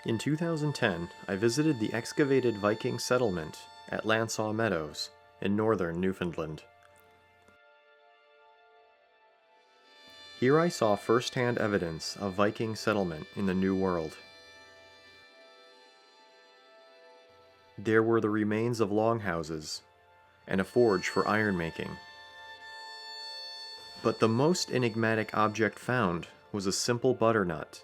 In 2010, I visited the excavated Viking settlement at Land Meadows in northern Newfoundland. Here I saw first-hand evidence of Viking settlement in the New World. There were the remains of longhouses and a forge for iron making. But the most enigmatic object found was a simple butternut.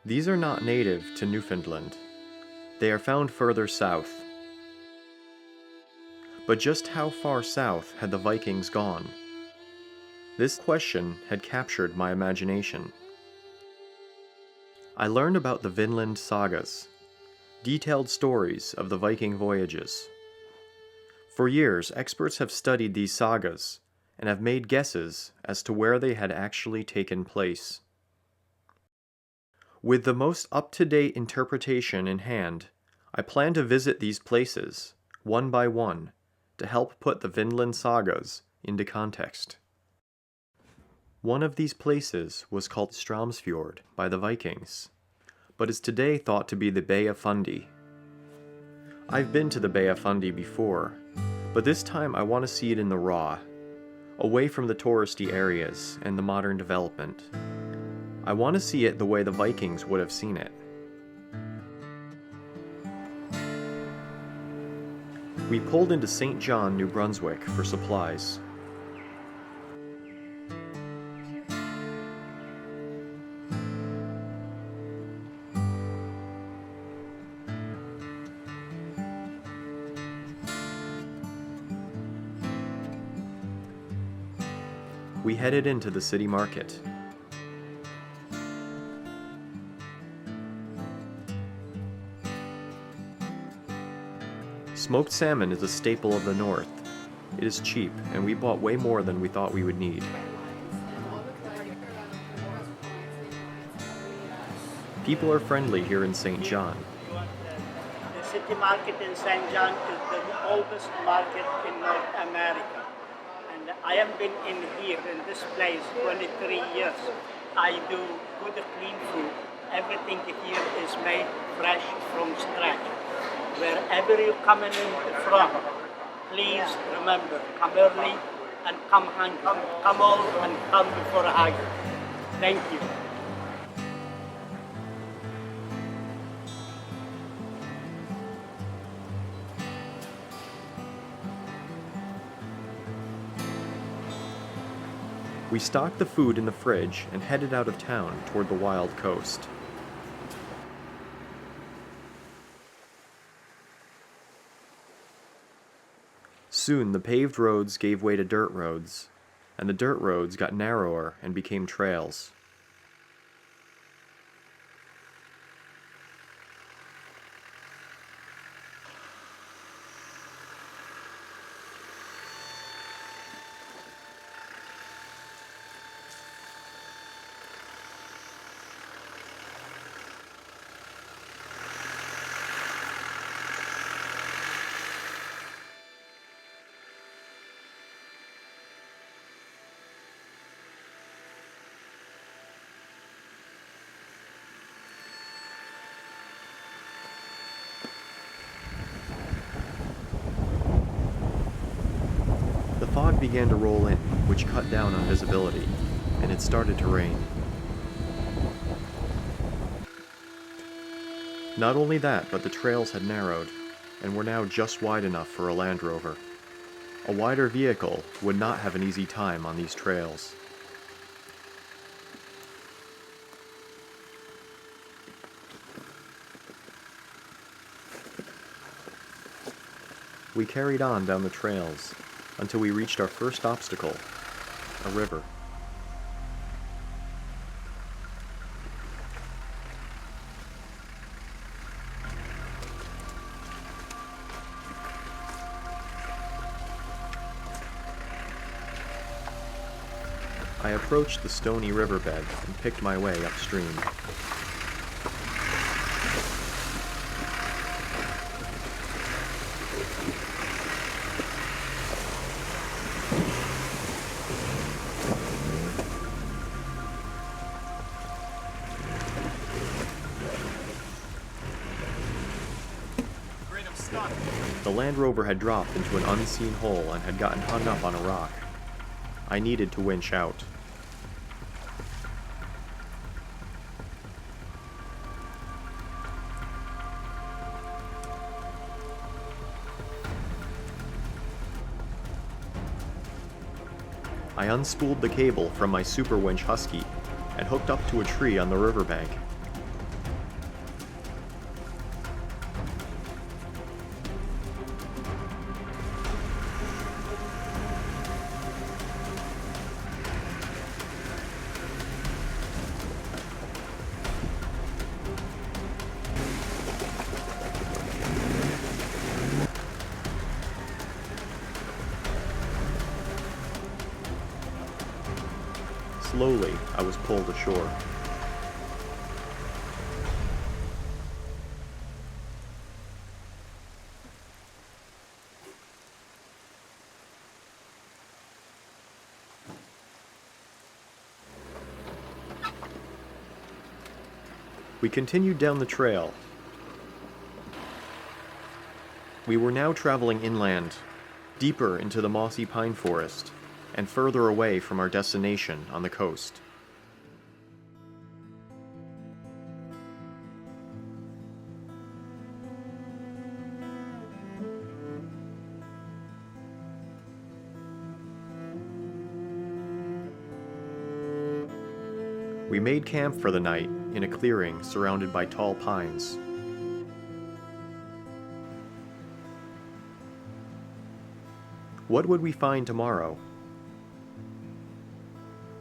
These are not native to Newfoundland. They are found further south. But just how far south had the Vikings gone? This question had captured my imagination. I learned about the Vinland Sagas, detailed stories of the Viking voyages. For years, experts have studied these sagas and have made guesses as to where they had actually taken place. With the most up-to-date interpretation in hand, I plan to visit these places, one by one, to help put the Vinland Sagas into context. One of these places was called Straumsfjord by the Vikings, but is today thought to be the Bay of Fundy. I've been to the Bay of Fundy before, but this time I want to see it in the raw, away from the touristy areas and the modern development. I want to see it the way the Vikings would have seen it. We pulled into St. John, New Brunswick for supplies. We headed into the city market. Smoked salmon is a staple of the north. It is cheap, and we bought way more than we thought we would need. People are friendly here in St. John. The city market in St. John is the oldest market in North America. And I have been in here, in this place, 23 years. I do good clean food. Everything here is made fresh from scratch. Wherever you're coming in from, please remember, come early and come all and come before a hug. Thank you. We stocked the food in the fridge and headed out of town toward the wild coast. Soon the paved roads gave way to dirt roads, and the dirt roads got narrower and became trails. The fog began to roll in, which cut down on visibility, and it started to rain. Not only that, but the trails had narrowed, and were now just wide enough for a Land Rover. A wider vehicle would not have an easy time on these trails. We carried on down the trails until we reached our first obstacle, a river. I approached the stony riverbed and picked my way upstream. The Land Rover had dropped into an unseen hole and had gotten hung up on a rock. I needed to winch out. I unspooled the cable from my super winch Husky and hooked up to a tree on the riverbank. Slowly, I was pulled ashore. We continued down the trail. We were now traveling inland, deeper into the mossy pine forest, and further away from our destination on the coast. We made camp for the night in a clearing surrounded by tall pines. What would we find tomorrow?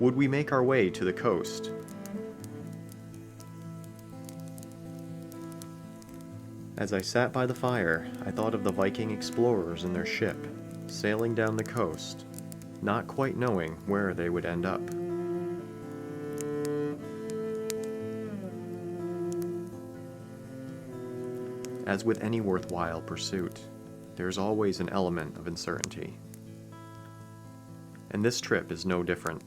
Would we make our way to the coast? As I sat by the fire, I thought of the Viking explorers and their ship, sailing down the coast, not quite knowing where they would end up. As with any worthwhile pursuit, there's always an element of uncertainty. And this trip is no different.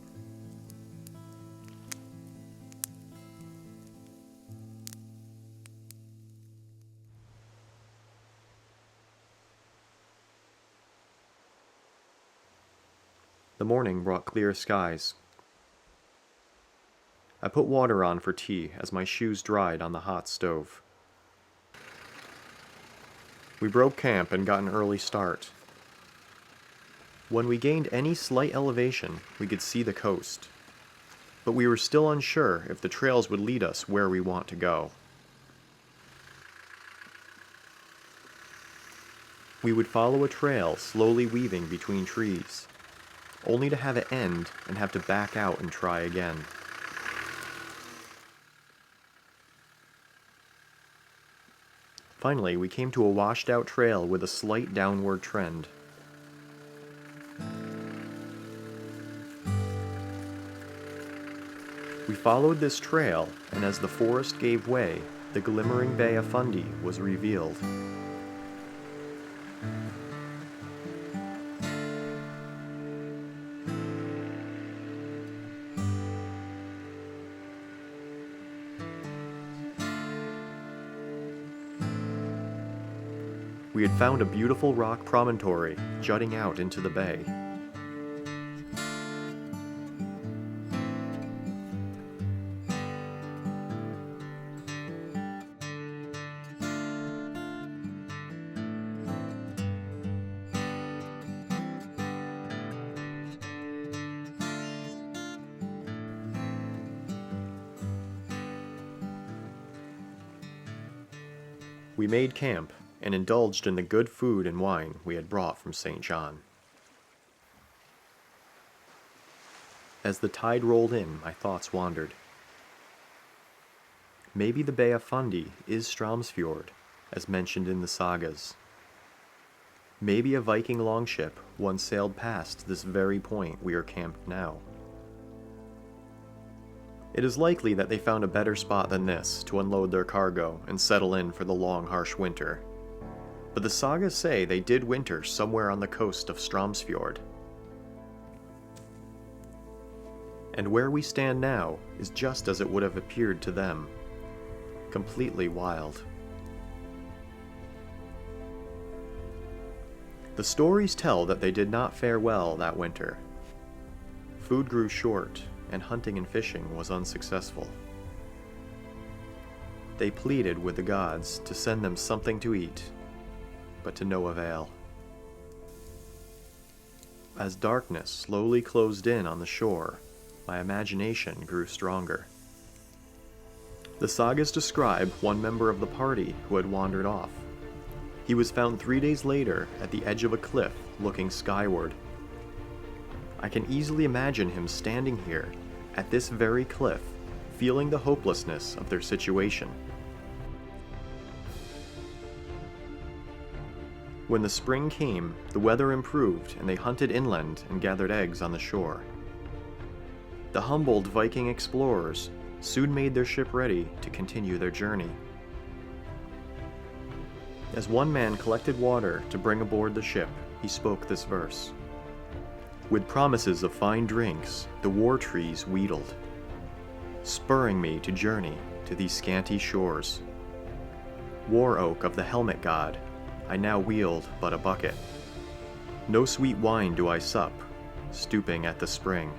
The morning brought clear skies. I put water on for tea as my shoes dried on the hot stove. We broke camp and got an early start. When we gained any slight elevation, we could see the coast, but we were still unsure if the trails would lead us where we want to go. We would follow a trail slowly weaving between trees, only to have it end and have to back out and try again. Finally, we came to a washed-out trail with a slight downward trend. We followed this trail, and as the forest gave way, the glimmering Bay of Fundy was revealed. We had found a beautiful rock promontory jutting out into the bay. We made camp and indulged in the good food and wine we had brought from St. John. As the tide rolled in, my thoughts wandered. Maybe the Bay of Fundy is Straumsfjord, as mentioned in the sagas. Maybe a Viking longship once sailed past this very point we are camped now. It is likely that they found a better spot than this to unload their cargo and settle in for the long, harsh winter. But the sagas say they did winter somewhere on the coast of Straumsfjord. And where we stand now is just as it would have appeared to them, completely wild. The stories tell that they did not fare well that winter. Food grew short, and hunting and fishing was unsuccessful. They pleaded with the gods to send them something to eat, but to no avail. As darkness slowly closed in on the shore, my imagination grew stronger. The sagas describe one member of the party who had wandered off. He was found 3 days later at the edge of a cliff looking skyward. I can easily imagine him standing here at this very cliff, feeling the hopelessness of their situation. When the spring came, the weather improved and they hunted inland and gathered eggs on the shore. The humbled Viking explorers soon made their ship ready to continue their journey. As one man collected water to bring aboard the ship, he spoke this verse. With promises of fine drinks, the war trees wheedled, spurring me to journey to these scanty shores. War oak of the helmet god, I now wield but a bucket. No sweet wine do I sup, stooping at the spring.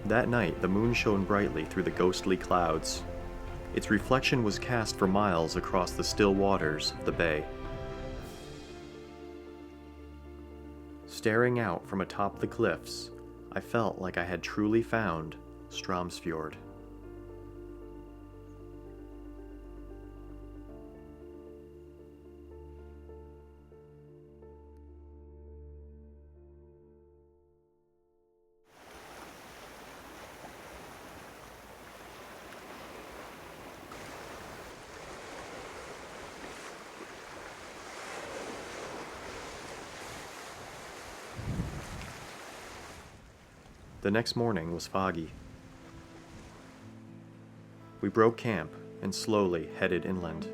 That night the moon shone brightly through the ghostly clouds. Its reflection was cast for miles across the still waters of the bay. Staring out from atop the cliffs, I felt like I had truly found Straumsfjord. The next morning was foggy. We broke camp and slowly headed inland.